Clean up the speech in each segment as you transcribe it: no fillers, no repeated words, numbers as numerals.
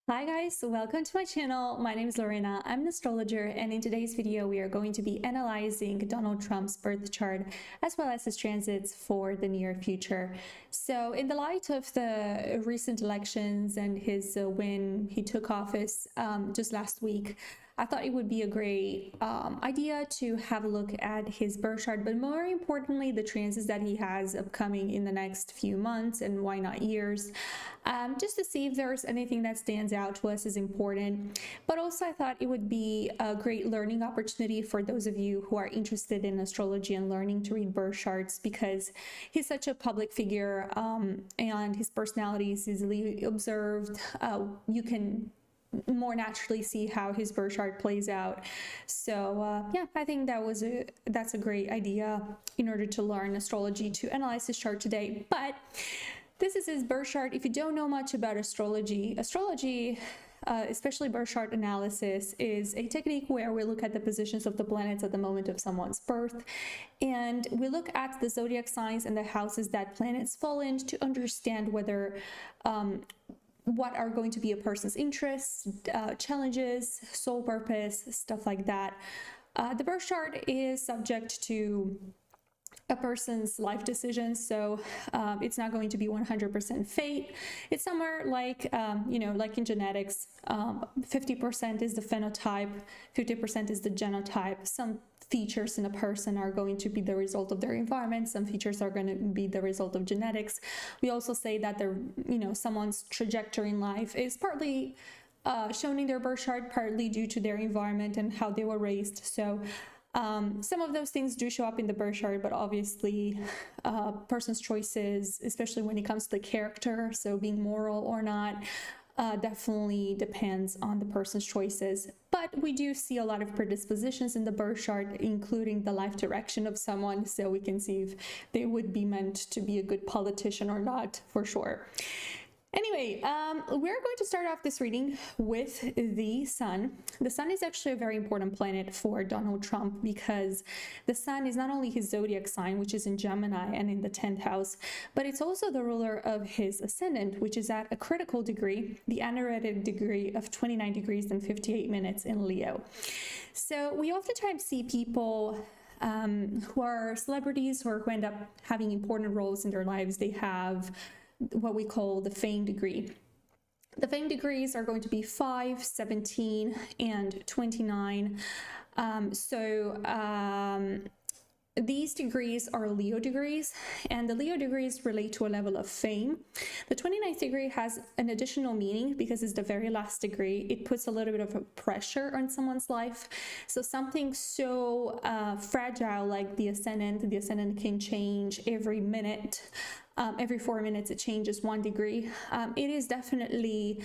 Hi guys, welcome to my channel. My name is Lorena. I'm an astrologer, and in today's video we are going to be analyzing Donald Trump's birth chart as well as his transits for the near future. So in the light of the recent elections and his when he took office just last week, I thought it would be a great idea to have a look at his birth chart, but more importantly, the transits that he has upcoming in the next few months and why not years, just to see if there's anything that stands out to us as important. But also, I thought it would be a great learning opportunity for those of you who are interested in astrology and learning to read birth charts, because he's such a public figure and his personality is easily observed. You can more naturally see how his birth chart plays out. So yeah, I think that's a great idea in order to learn astrology, to analyze his chart today. But this is his birth chart. If you don't know much about astrology, especially birth chart analysis, is a technique where we look at the positions of the planets at the moment of someone's birth, and we look at the zodiac signs and the houses that planets fall in to understand whether what are going to be a person's interests, challenges, soul purpose, stuff like that. The birth chart is subject to a person's life decisions, so it's not going to be 100% fate. It's somewhere like like in genetics, 50% is the phenotype, 50% is the genotype. Some features in a person are going to be the result of their environment, some features are going to be the result of genetics. We also say that someone's trajectory in life is partly shown in their birth chart, partly due to their environment and how they were raised. So some of those things do show up in the birth chart, but obviously person's choices, especially when it comes to the character, so being moral or not, definitely depends on the person's choices. But we do see a lot of predispositions in the birth chart, including the life direction of someone, so we can see if they would be meant to be a good politician or not, for sure. Anyway, we're going to start off this reading with the sun. The sun is actually a very important planet for Donald Trump, because the sun is not only his zodiac sign, which is in Gemini and in the 10th house, but it's also the ruler of his ascendant, which is at a critical degree, the anaretic degree of 29 degrees and 58 minutes in Leo. So we oftentimes see people who are celebrities or who end up having important roles in their lives. They have what we call the fame degree. The fame degrees are going to be 5, 17, and 29. These degrees are Leo degrees, and the Leo degrees relate to a level of fame. The 29th degree has an additional meaning because it's the very last degree. It puts a little bit of a pressure on someone's life. So something so fragile like the ascendant can change every minute. Every 4 minutes it changes 1 degree. It is definitely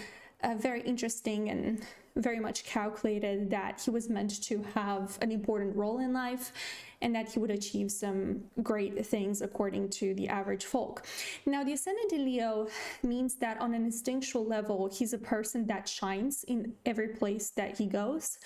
very interesting and very much calculated that he was meant to have an important role in life and that he would achieve some great things according to the average folk. Now, the ascendant in Leo means that on an instinctual level, he's a person that shines in every place that he goes.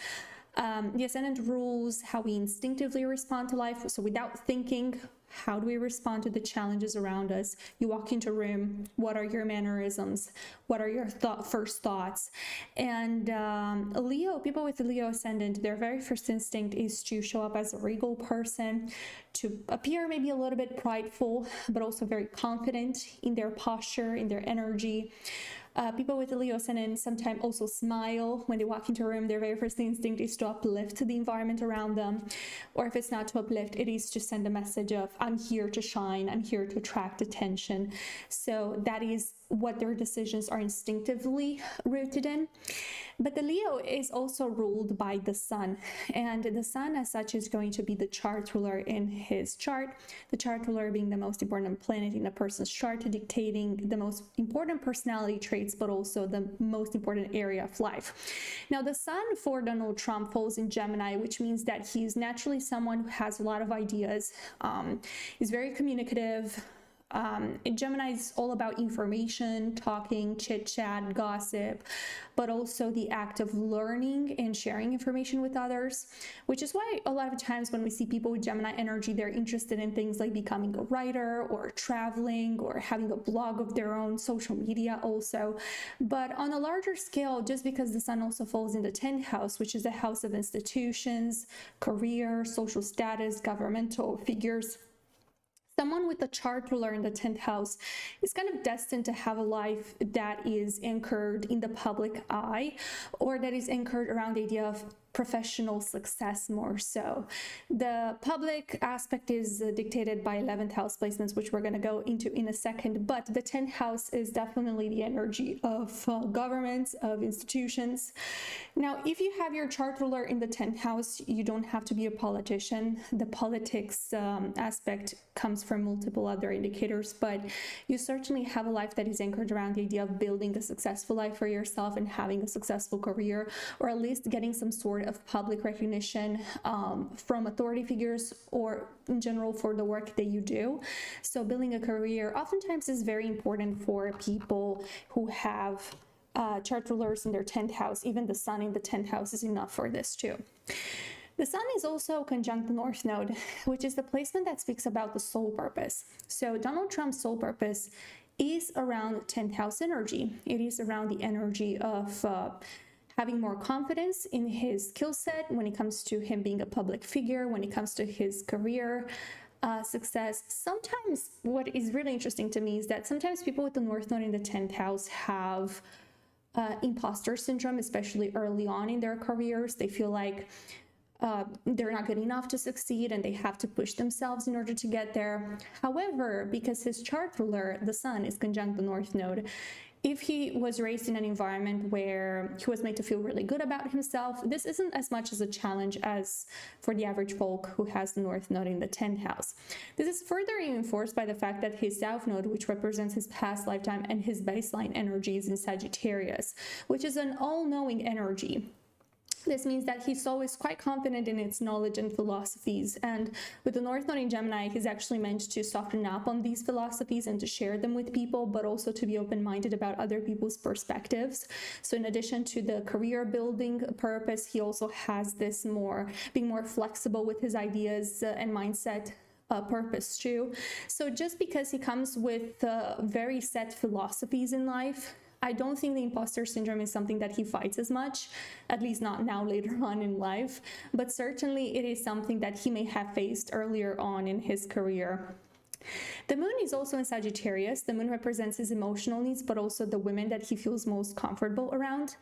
The ascendant rules how we instinctively respond to life. So without thinking, how do we respond to the challenges around us? You walk into a room, what are your mannerisms? What are your first thoughts? And people with the Leo ascendant, their very first instinct is to show up as a regal person, to appear maybe a little bit prideful, but also very confident in their posture, in their energy. People with the Leo ascendant sometimes also smile when they walk into a room. Their very first instinct is to uplift the environment around them. Or if it's not to uplift, it is to send a message of, I'm here to shine, I'm here to attract attention. So that is what their decisions are instinctively rooted in. But the Leo is also ruled by the sun, and the sun as such is going to be the chart ruler in his chart, the chart ruler being the most important planet in a person's chart, dictating the most important personality traits, but also the most important area of life. Now, the sun for Donald Trump falls in Gemini, which means that he's naturally someone who has a lot of ideas, is very communicative, Gemini is all about information, talking, chit chat, gossip, but also the act of learning and sharing information with others, which is why a lot of times when we see people with Gemini energy, they're interested in things like becoming a writer or traveling or having a blog of their own, social media also. But on a larger scale, just because the sun also falls in the 10th house, which is the house of institutions, career, social status, governmental figures, someone with a chart ruler in the 10th house is kind of destined to have a life that is anchored in the public eye, or that is anchored around the idea of professional success more so. The public aspect is dictated by 11th house placements, which we're going to go into in a second, but the 10th house is definitely the energy of governments, of institutions. Now, if you have your chart ruler in the 10th house, you don't have to be a politician. The politics aspect comes from multiple other indicators, but you certainly have a life that is anchored around the idea of building a successful life for yourself and having a successful career, or at least getting some sort of public recognition from authority figures, or in general for the work that you do. So building a career oftentimes is very important for people who have chart rulers in their 10th house. Even the sun in the 10th house is enough for this too. The sun is also conjunct the North Node, which is the placement that speaks about the soul purpose. So Donald Trump's soul purpose is around 10th house energy. It is around the energy of having more confidence in his skill set when it comes to him being a public figure, when it comes to his career success. Sometimes what is really interesting to me is that sometimes people with the North Node in the 10th house have imposter syndrome, especially early on in their careers. They feel like they're not good enough to succeed and they have to push themselves in order to get there. However, because his chart ruler, the sun, is conjunct the North Node, if he was raised in an environment where he was made to feel really good about himself, this isn't as much as a challenge as for the average folk who has the North Node in the 10th house. This is further reinforced by the fact that his South Node, which represents his past lifetime, and his baseline energy is in Sagittarius, which is an all-knowing energy. This means that he's always quite confident in its knowledge and philosophies. And with the North Node in Gemini, he's actually meant to soften up on these philosophies and to share them with people, but also to be open-minded about other people's perspectives. So in addition to the career building purpose, he also has this being more flexible with his ideas and mindset purpose too. So just because he comes with very set philosophies in life, I don't think the imposter syndrome is something that he fights as much, at least not now later on in life, but certainly it is something that he may have faced earlier on in his career. The moon is also in Sagittarius. The moon represents his emotional needs, but also the women that he feels most comfortable around.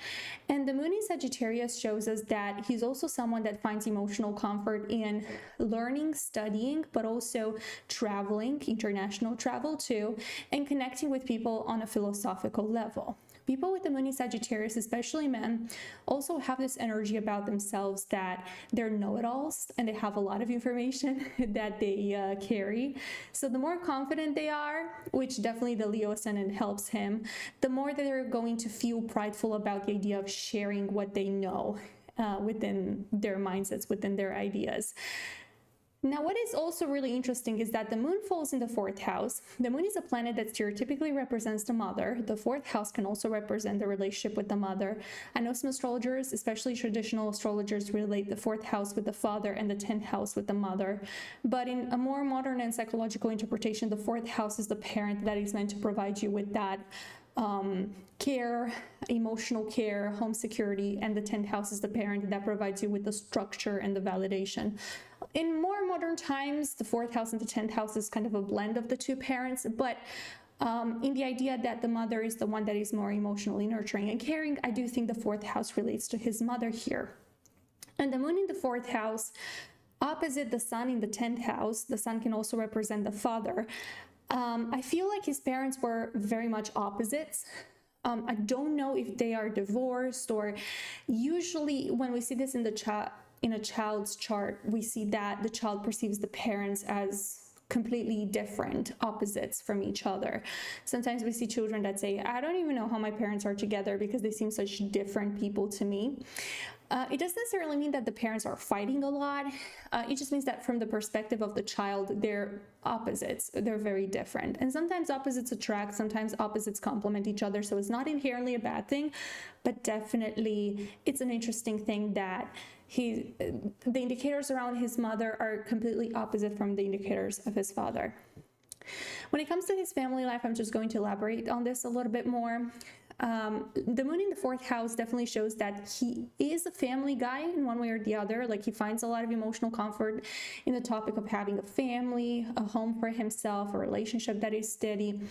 And the moon in Sagittarius shows us that he's also someone that finds emotional comfort in learning, studying, but also traveling, international travel too, and connecting with people on a philosophical level. People with the moon in Sagittarius, especially men, also have this energy about themselves that they're know-it-alls and they have a lot of information that they carry. So the more confident they are, which definitely the Leo ascendant helps him, the more that they're going to feel prideful about the idea of sharing what they know within their mindsets, within their ideas. Now, what is also really interesting is that the moon falls in the 4th house. The moon is a planet that stereotypically represents the mother. The 4th house can also represent the relationship with the mother. I know some astrologers, especially traditional astrologers, relate the 4th house with the father and the 10th house with the mother. But in a more modern and psychological interpretation, the 4th house is the parent that is meant to provide you with that care, emotional care, home security, and the 10th house is the parent that provides you with the structure and the validation. In more modern times, the 4th house and the 10th house is kind of a blend of the two parents, but in the idea that the mother is the one that is more emotionally nurturing and caring, I do think the 4th house relates to his mother here. And the moon in the 4th house, opposite the sun in the 10th house, the sun can also represent the father. I feel like his parents were very much opposites. I don't know if they are divorced, or usually when we see this in a child's chart, we see that the child perceives the parents as completely different, opposites from each other. Sometimes we see children that say, I don't even know how my parents are together because they seem such different people to me. It doesn't necessarily mean that the parents are fighting a lot. It just means that from the perspective of the child, they're opposites. They're very different. And sometimes opposites attract, sometimes opposites complement each other. So it's not inherently a bad thing, but definitely it's an interesting thing that the indicators around his mother are completely opposite from the indicators of his father. When it comes to his family life, I'm just going to elaborate on this a little bit more. The moon in the 4th house definitely shows that he is a family guy in one way or the other. Like, he finds a lot of emotional comfort in the topic of having a family, a home for himself, a relationship that is steady,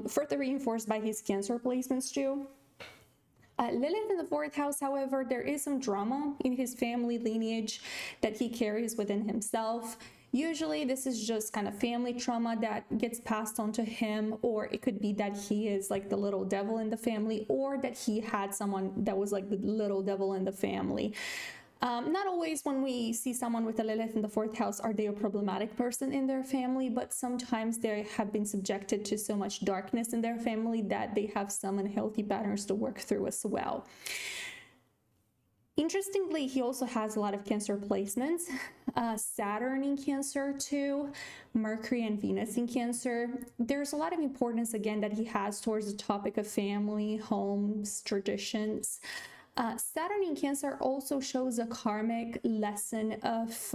further reinforced by his Cancer placements too. Lilith in the 4th house, however, there is some drama in his family lineage that he carries within himself. Usually this is just kind of family trauma that gets passed on to him, or it could be that he is like the little devil in the family, or that he had someone that was like the little devil in the family. Not always when we see someone with a Lilith in the 4th house are they a problematic person in their family, but sometimes they have been subjected to so much darkness in their family that they have some unhealthy patterns to work through as well. Interestingly, he also has a lot of Cancer placements, Saturn in Cancer too, Mercury and Venus in Cancer. There's a lot of importance again that he has towards the topic of family, homes, traditions. Saturn in Cancer also shows a karmic lesson of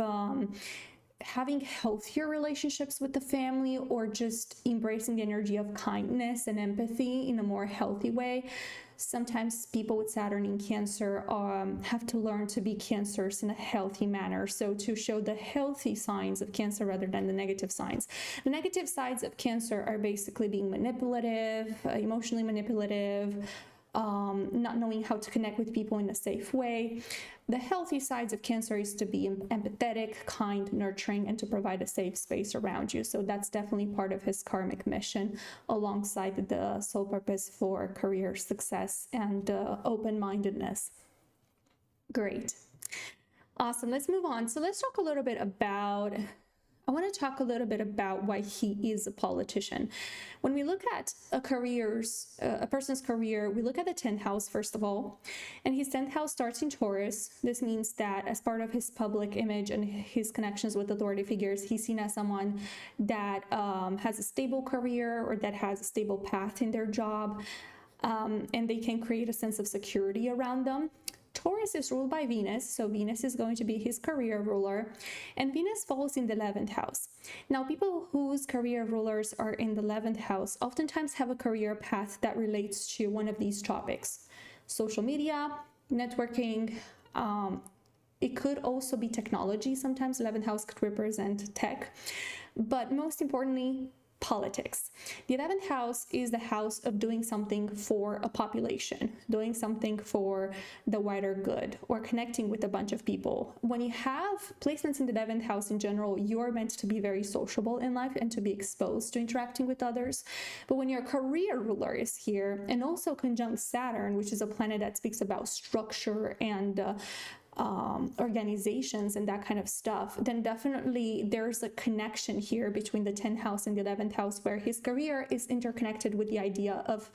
having healthier relationships with the family, or just embracing the energy of kindness and empathy in a more healthy way. Sometimes people with Saturn in Cancer have to learn to be Cancers in a healthy manner. So to show the healthy signs of Cancer rather than the negative signs. The negative sides of Cancer are basically being manipulative, emotionally manipulative, not knowing how to connect with people in a safe way. The healthy sides of Cancer is to be empathetic, kind, nurturing, and to provide a safe space around you. So that's definitely part of his karmic mission, alongside the soul purpose for career success and open-mindedness. Great. Awesome. Let's move on. So let's talk a little bit about I want to talk a little bit about why he is a politician. When we look at a person's career, we look at the 10th house, first of all, and his 10th house starts in Taurus. This means that as part of his public image and his connections with authority figures, he's seen as someone that has a stable career, or that has a stable path in their job, and they can create a sense of security around them. Taurus is ruled by Venus, so Venus is going to be his career ruler, and Venus falls in the 11th house. Now, people whose career rulers are in the 11th house oftentimes have a career path that relates to one of these topics: social media, networking. It could also be technology. Sometimes 11th house could represent tech, but most importantly, politics. The 11th house is the house of doing something for a population, doing something for the wider good, or connecting with a bunch of people. When you have placements in the 11th house in general, you're meant to be very sociable in life and to be exposed to interacting with others. But when your career ruler is here, and also conjunct Saturn, which is a planet that speaks about structure and organizations and that kind of stuff, then definitely there's a connection here between the 10th house and the 11th house, where his career is interconnected with the idea of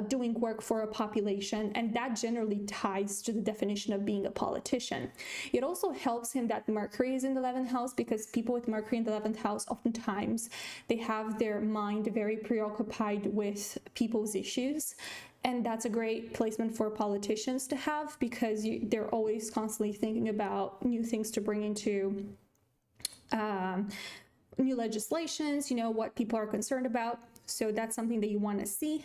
doing work for a population, and that generally ties to the definition of being a politician. It also helps him that Mercury is in the 11th house, because people with Mercury in the 11th house, oftentimes they have their mind very preoccupied with people's issues. And that's a great placement for politicians to have, because they're always constantly thinking about new things to bring into new legislations, what people are concerned about. So that's something that you want to see.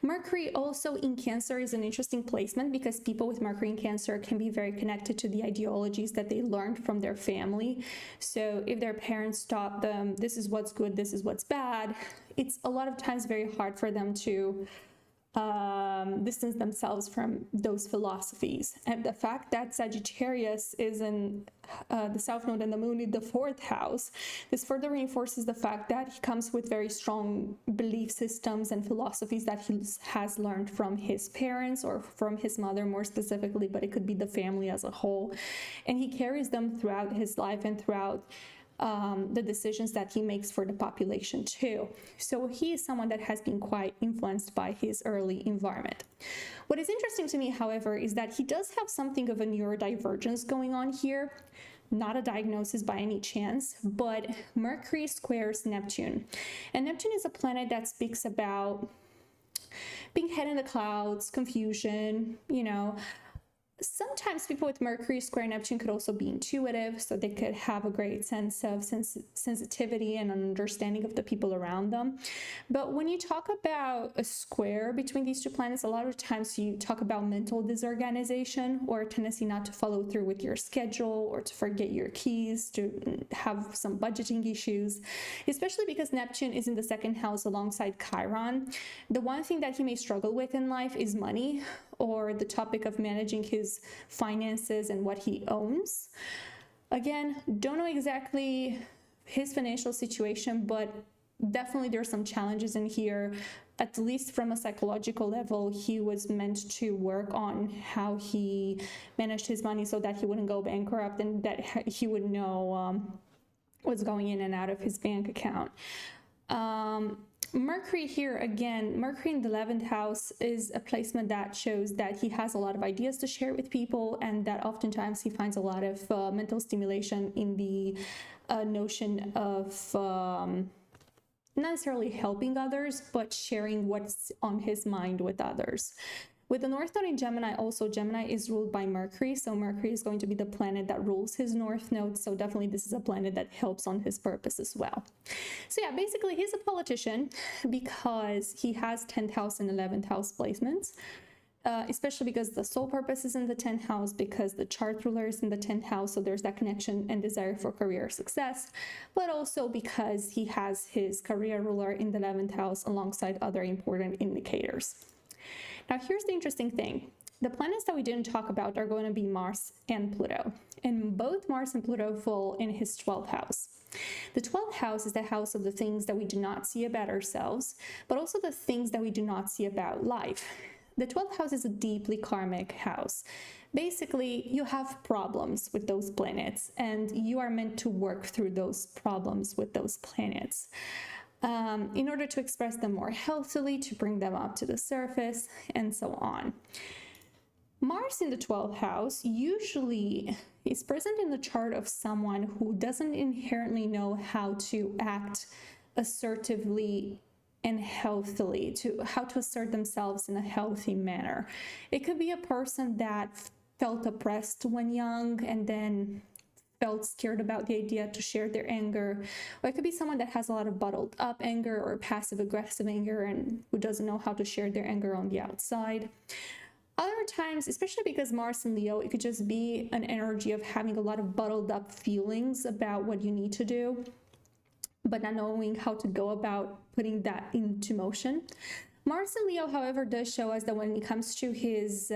Mercury also in Cancer is an interesting placement, because people with Mercury in Cancer can be very connected to the ideologies that they learned from their family. So if their parents taught them, this is what's good, this is what's bad, it's a lot of times very hard for them to distance themselves from those philosophies. And the fact that Sagittarius is in the South Node and the Moon in the 4th house, this further reinforces the fact that he comes with very strong belief systems and philosophies that he has learned from his parents, or from his mother more specifically, but it could be the family as a whole. And he carries them throughout his life and throughout the decisions that he makes for the population too. So he is someone that has been quite influenced by his early environment. What is interesting to me, however, is that he does have something of a neurodivergence going on here. Not a diagnosis by any chance, but Mercury squares Neptune. And Neptune is a planet that speaks about being head in the clouds, confusion, Sometimes people with Mercury square Neptune could also be intuitive, so they could have a great sense of sensitivity and an understanding of the people around them. But when you talk about a square between these two planets, a lot of times you talk about mental disorganization or a tendency not to follow through with your schedule or to forget your keys, to have some budgeting issues, especially because Neptune is in the second house alongside Chiron. The one thing that he may struggle with in life is money, or the topic of managing his finances and what he owns. Again, don't know exactly his financial situation, but definitely there's some challenges in here. At least from a psychological level, he was meant to work on how he managed his money so that he wouldn't go bankrupt and that he would know what's going in and out of his bank account. Mercury here, again, Mercury in the 11th house is a placement that shows that he has a lot of ideas to share with people, and that oftentimes he finds a lot of mental stimulation in the notion of not necessarily helping others, but sharing what's on his mind with others. With the North Node in Gemini, also Gemini is ruled by Mercury, so Mercury is going to be the planet that rules his North Node, so definitely this is a planet that helps on his purpose as well. So yeah, basically he's a politician because he has 10th house and 11th house placements, especially because the sole purpose is in the 10th house, because the chart ruler is in the 10th house, so there's that connection and desire for career success, but also because he has his career ruler in the 11th house alongside other important indicators. Now, here's the interesting thing. The planets that we didn't talk about are going to be Mars and Pluto, and both Mars and Pluto fall in his 12th house. The 12th house is the house of the things that we do not see about ourselves, but also the things that we do not see about life. The 12th house is a deeply karmic house. Basically, you have problems with those planets, and you are meant to work through those problems with those planets. In order to express them more healthily, to bring them up to the surface, and so on. Mars in the 12th house usually is present in the chart of someone who doesn't inherently know how to act assertively and healthily, how to assert themselves in a healthy manner. It could be a person that felt oppressed when young and then felt scared about the idea to share their anger, or it could be someone that has a lot of bottled up anger or passive aggressive anger and who doesn't know how to share their anger on the outside. Other times, especially because Mars in Leo, it could just be an energy of having a lot of bottled up feelings about what you need to do, but not knowing how to go about putting that into motion. Mars in Leo, however, does show us that when it comes to his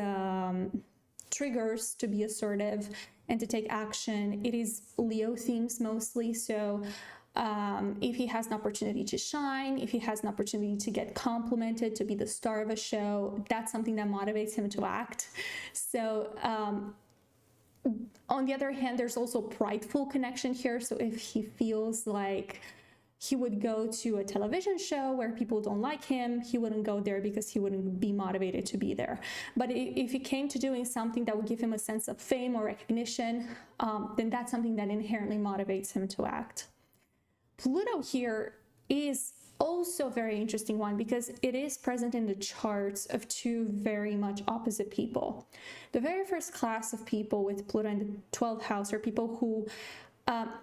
triggers to be assertive and to take action, it is Leo themes mostly. So if he has an opportunity to shine, if he has an opportunity to get complimented, to be the star of a show, that's something that motivates him to act. So on the other hand, there's also prideful connection here. So if he feels like he would go to a television show where people don't like him, he wouldn't go there because he wouldn't be motivated to be there. But if it came to doing something that would give him a sense of fame or recognition, then that's something that inherently motivates him to act. Pluto here is also a very interesting one because it is present in the charts of two very much opposite people. The very first class of people with Pluto in the 12th house are people who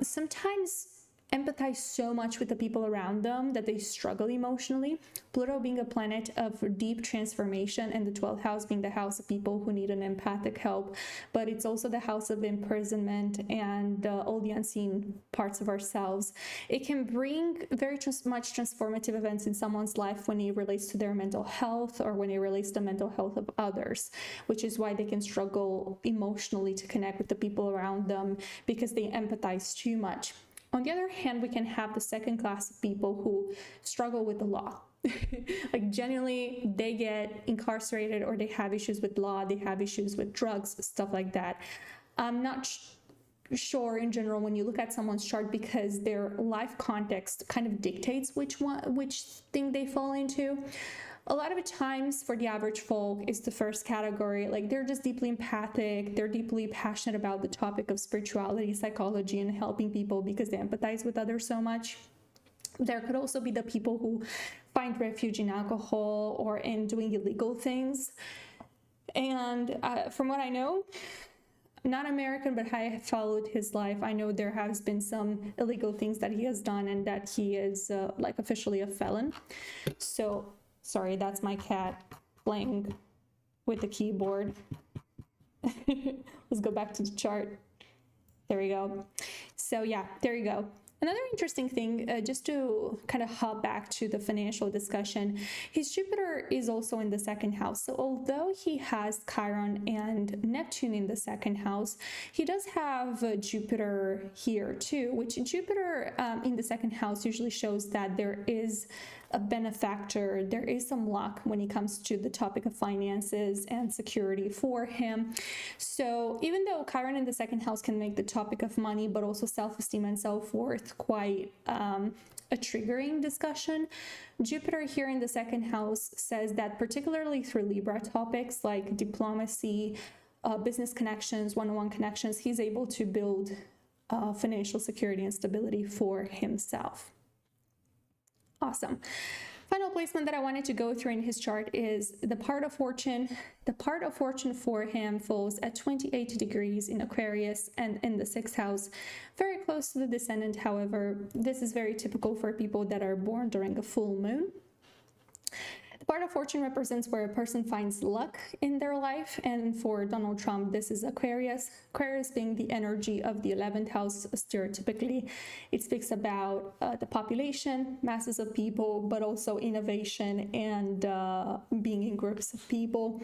sometimes empathize so much with the people around them that they struggle emotionally. Pluto being a planet of deep transformation and the 12th house being the house of people who need an empathic help, but it's also the house of imprisonment and all the unseen parts of ourselves. It can bring very much transformative events in someone's life when it relates to their mental health or when it relates to the mental health of others, which is why they can struggle emotionally to connect with the people around them because they empathize too much. On the other hand, we can have the second class of people who struggle with the law. Like genuinely, they get incarcerated or they have issues with law, they have issues with drugs, stuff like that. I'm not sure in general when you look at someone's chart, because their life context kind of dictates which thing they fall into. A lot of the times for the average folk is the first category. Like, they're just deeply empathic. They're deeply passionate about the topic of spirituality, psychology, and helping people because they empathize with others so much. There could also be the people who find refuge in alcohol or in doing illegal things. And from what I know, not American, but I have followed his life, I know there has been some illegal things that he has done and that he is like officially a felon. So, sorry, that's my cat playing with the keyboard. Let's go back to the chart. There we go. So yeah, there you go. Another interesting thing, just to kind of hop back to the financial discussion, his Jupiter is also in the second house. So although he has Chiron and Neptune in the second house, he does have Jupiter here too, which Jupiter in the second house usually shows that there is a benefactor, there is some luck when it comes to the topic of finances and security for him. So even though Chiron in the second house can make the topic of money, but also self-esteem and self-worth quite a triggering discussion, Jupiter here in the second house says that particularly through Libra topics like diplomacy, business connections, one-on-one connections, he's able to build financial security and stability for himself. Awesome. Final placement that I wanted to go through in his chart is the part of fortune. The part of fortune for him falls at 28 degrees in Aquarius and in the 6th house, very close to the descendant. However, this is very typical for people that are born during a full moon. The part of fortune represents where a person finds luck in their life, and for Donald Trump, this is Aquarius. Aquarius being the energy of the 11th house, stereotypically. It speaks about the population, masses of people, but also innovation and being in groups of people.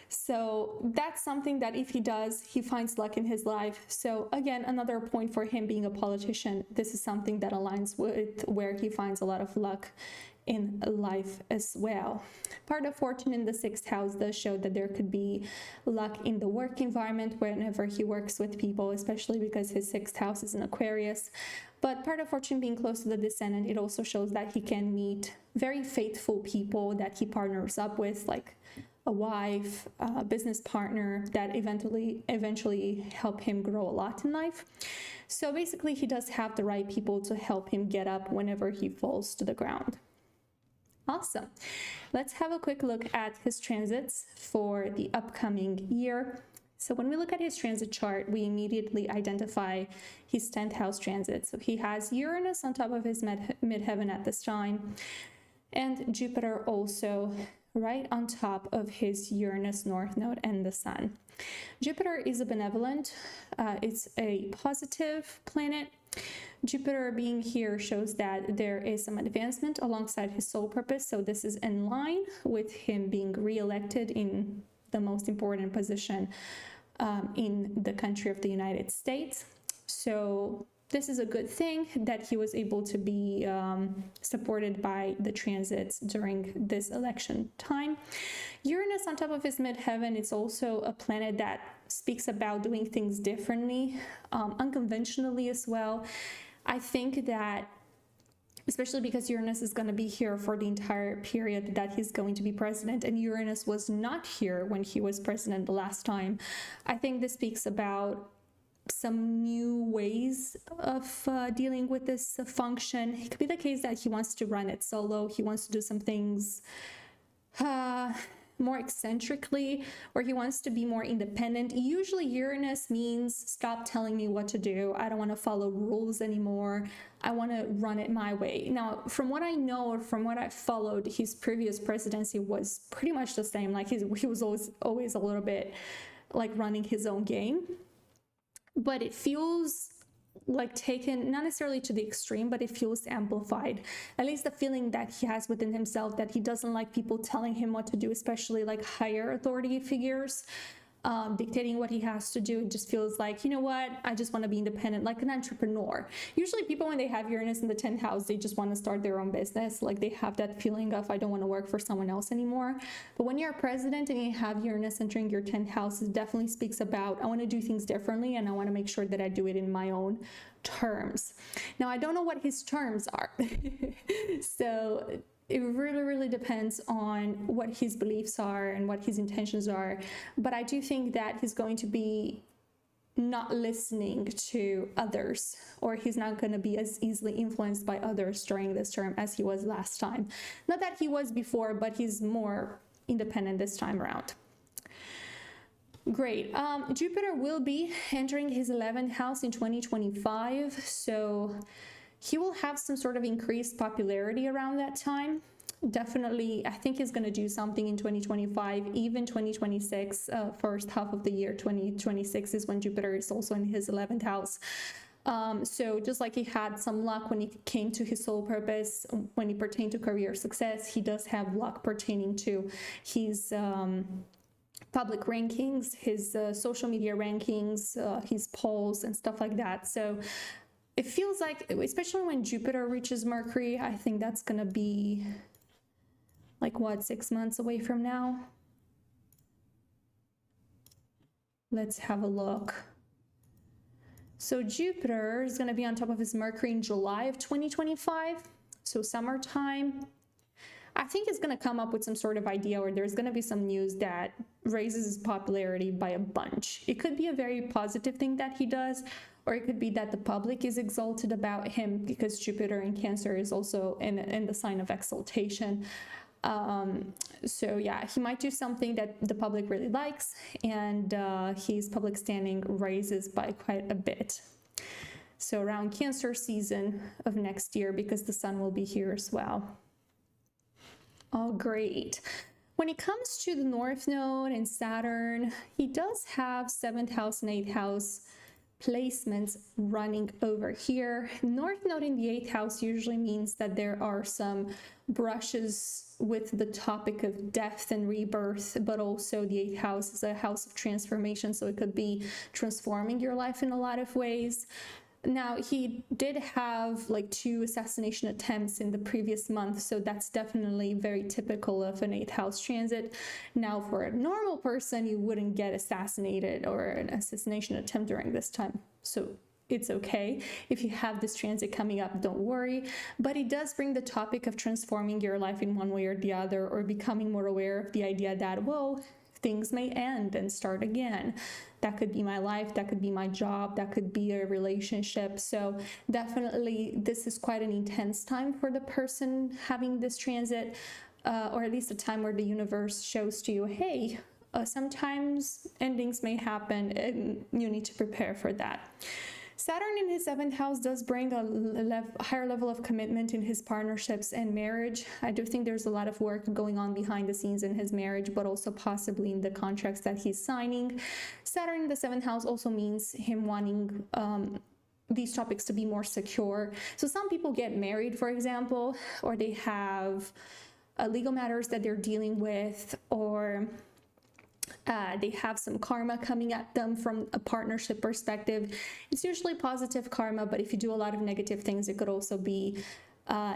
So that's something that if he does, he finds luck in his life. So again, another point for him being a politician, this is something that aligns with where he finds a lot of luck in life as well. Part of fortune in the 6th house does show that there could be luck in the work environment whenever he works with people, especially because his 6th house is in Aquarius. But part of fortune being close to the descendant, it also shows that he can meet very faithful people that he partners up with, like a wife, a business partner that eventually help him grow a lot in life. So basically, he does have the right people to help him get up whenever he falls to the ground. Awesome. Let's have a quick look at his transits for the upcoming year. So when we look at his transit chart, we immediately identify his 10th house transit. So he has Uranus on top of his midheaven at this time, and Jupiter also right on top of his Uranus North Node and the Sun. Jupiter is a benevolent, it's a positive planet. Jupiter being here shows that there is some advancement alongside his soul purpose. So this is in line with him being re-elected in the most important position in the country of the United States. So this is a good thing that he was able to be supported by the transits during this election time. Uranus on top of his midheaven, it's also a planet that speaks about doing things differently, unconventionally as well. I think that, especially because Uranus is going to be here for the entire period that he's going to be president, and Uranus was not here when he was president the last time, I think this speaks about some new ways of dealing with this function. It could be the case that he wants to run it solo, he wants to do some things more eccentrically, or he wants to be more independent. Usually Uranus means stop telling me what to do. I don't want to follow rules anymore. I want to run it my way. Now, from what I know, or from what I followed, his previous presidency was pretty much the same. Like he was always a little bit like running his own game. But it feels like taken, not necessarily to the extreme, but it feels amplified. At least the feeling that he has within himself that he doesn't like people telling him what to do, especially like higher authority figures. dictating what he has to do. It just feels like, you know what, I just want to be independent, like an entrepreneur. Usually people, when they have Uranus in the 10th house, they just want to start their own business. Like they have that feeling of, I don't want to work for someone else anymore. But when you're a president and you have Uranus entering your 10th house, it definitely speaks about, I want to do things differently and I want to make sure that I do it in my own terms. Now, I don't know what his terms are. So it really depends on what his beliefs are and what his intentions are. But I do think that he's going to be not listening to others, or he's not going to be as easily influenced by others during this term as he was last time. Not that he was before, but he's more independent this time around. Great. Jupiter will be entering his 11th house in 2025. So he will have some sort of increased popularity around that time. Definitely, I think he's going to do something in 2025, even 2026, first half of the year. 2026 is when Jupiter is also in his 11th house. So just like he had some luck when it came to his soul purpose, when it pertained to career success, he does have luck pertaining to his public rankings, his social media rankings, his polls and stuff like that. So it feels like, especially when Jupiter reaches Mercury, I think that's going to be like, what, 6 months away from now? Let's have a look. So Jupiter is going to be on top of his Mercury in July of 2025. So summertime. I think it's going to come up with some sort of idea, or there's going to be some news that raises his popularity by a bunch. It could be a very positive thing that he does, or it could be that the public is exalted about him, because Jupiter in Cancer is also in the sign of exaltation. So yeah, he might do something that the public really likes, and his public standing raises by quite a bit. So around Cancer season of next year, because the sun will be here as well. Oh, great. When it comes to the North Node and Saturn, he does have 7th house and 8th house placements running over here. North Node in the 8th house usually means that there are some brushes with the topic of death and rebirth, but also the 8th house is a house of transformation, so it could be transforming your life in a lot of ways. Now, he did have like 2 assassination attempts in the previous month, so that's definitely very typical of an 8th house transit. Now, for a normal person, you wouldn't get assassinated or an assassination attempt during this time, so it's okay. If you have this transit coming up, don't worry. But it does bring the topic of transforming your life in one way or the other, or becoming more aware of the idea that, whoa, things may end and start again. That could be my life, that could be my job, that could be a relationship. So definitely this is quite an intense time for the person having this transit, or at least a time where the universe shows to you, hey, sometimes endings may happen and you need to prepare for that. Saturn in his 7th house does bring a higher level of commitment in his partnerships and marriage. I do think there's a lot of work going on behind the scenes in his marriage, but also possibly in the contracts that he's signing. Saturn in the 7th house also means him wanting these topics to be more secure. So some people get married, for example, or they have legal matters that they're dealing with, or they have some karma coming at them from a partnership perspective. It's usually positive karma, but if you do a lot of negative things, it could also be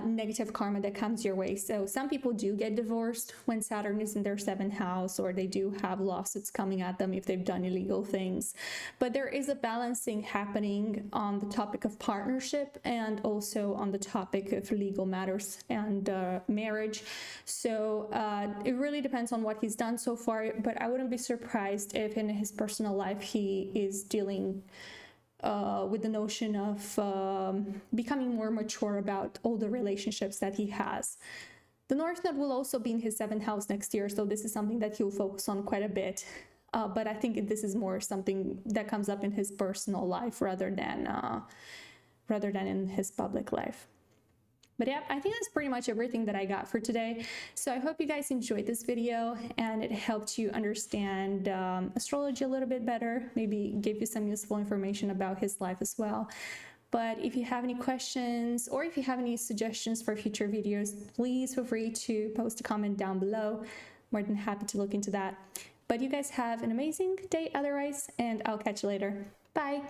negative karma that comes your way. So some people do get divorced when Saturn is in their 7th house, or they do have lawsuits coming at them if they've done illegal things. But there is a balancing happening on the topic of partnership and also on the topic of legal matters and marriage. So it really depends on what he's done so far, but I wouldn't be surprised if in his personal life he is dealing with the notion of becoming more mature about all the relationships that he has. The North Node will also be in his 7th house next year, so this is something that he'll focus on quite a bit. But I think this is more something that comes up in his personal life rather than in his public life. But yeah, I think that's pretty much everything that I got for today. So I hope you guys enjoyed this video and it helped you understand astrology a little bit better, maybe gave you some useful information about his life as well. But if you have any questions or if you have any suggestions for future videos, please feel free to post a comment down below. More than happy to look into that. But you guys have an amazing day otherwise, and I'll catch you later. Bye.